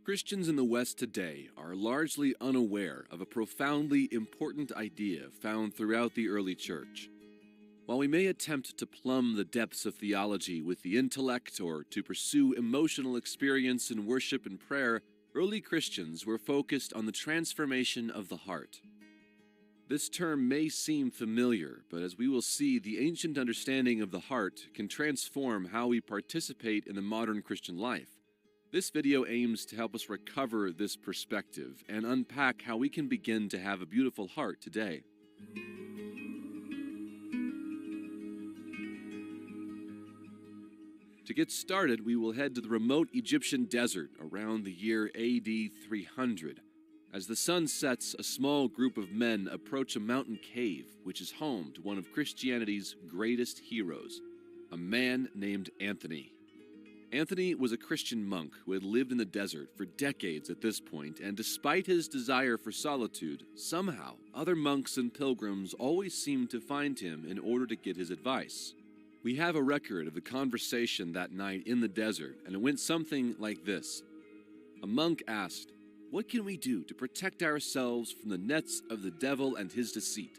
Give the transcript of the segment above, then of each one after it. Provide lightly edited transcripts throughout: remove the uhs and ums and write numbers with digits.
Christians in the West today are largely unaware of a profoundly important idea found throughout the early church. While we may attempt to plumb the depths of theology with the intellect or to pursue emotional experience in worship and prayer, early Christians were focused on the transformation of the heart. This term may seem familiar, but as we will see, the ancient understanding of the heart can transform how we participate in the modern Christian life. This video aims to help us recover this perspective and unpack how we can begin to have a beautiful heart today. To get started, we will head to the remote Egyptian desert around the year AD 300. As the sun sets, a small group of men approach a mountain cave, which is home to one of Christianity's greatest heroes, a man named Anthony. Anthony was a Christian monk who had lived in the desert for decades at this point, and despite his desire for solitude, somehow other monks and pilgrims always seemed to find him in order to get his advice. We have a record of the conversation that night in the desert, and it went something like this. A monk asked, "What can we do to protect ourselves from the nets of the devil and his deceit?"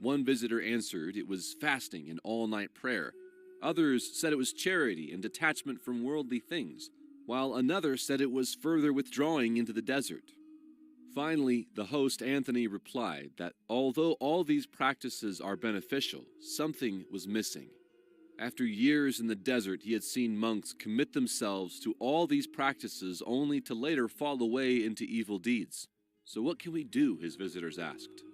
One visitor answered it was fasting and all-night prayer. Others said it was charity and detachment from worldly things, while another said it was further withdrawing into the desert. Finally, the host Anthony replied that although all these practices are beneficial, something was missing. After years in the desert, he had seen monks commit themselves to all these practices only to later fall away into evil deeds. So what can we do, his visitors asked.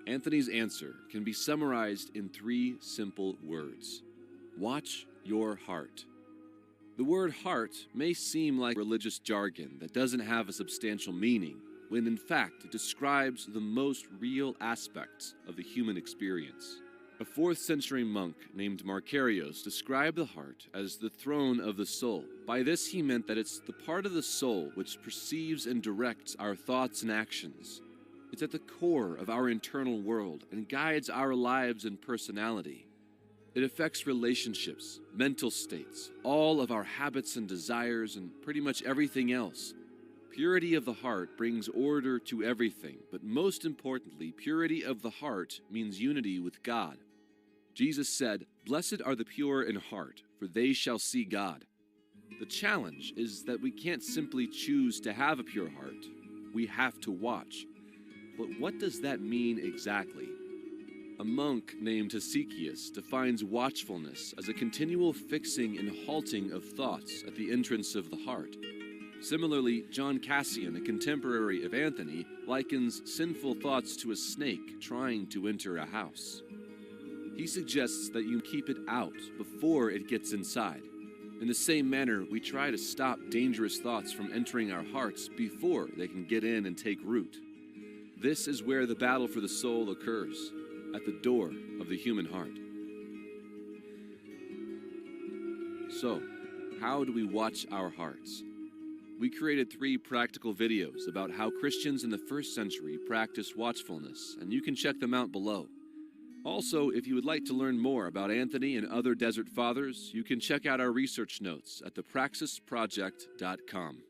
Anthony's answer can be summarized in 3 simple words. Watch your heart. The word heart may seem like religious jargon that doesn't have a substantial meaning, when in fact it describes the most real aspects of the human experience. A 4th century monk named Macarius described the heart as the throne of the soul. By this he meant that it's the part of the soul which perceives and directs our thoughts and actions. It's at the core of our internal world and guides our lives and personality. It affects relationships, mental states, all of our habits and desires, and pretty much everything else. Purity of the heart brings order to everything, but most importantly, purity of the heart means unity with God. Jesus said, "Blessed are the pure in heart, for they shall see God." The challenge is that we can't simply choose to have a pure heart. We have to watch. But what does that mean exactly? A monk named Hesychius defines watchfulness as a continual fixing and halting of thoughts at the entrance of the heart. Similarly, John Cassian, a contemporary of Anthony, likens sinful thoughts to a snake trying to enter a house. He suggests that you keep it out before it gets inside. In the same manner, we try to stop dangerous thoughts from entering our hearts before they can get in and take root. This is where the battle for the soul occurs, at the door of the human heart. So, how do we watch our hearts? We created 3 practical videos about how Christians in the 1st century practiced watchfulness, and you can check them out below. Also, if you would like to learn more about Anthony and other Desert Fathers, you can check out our research notes at thepraxisproject.com.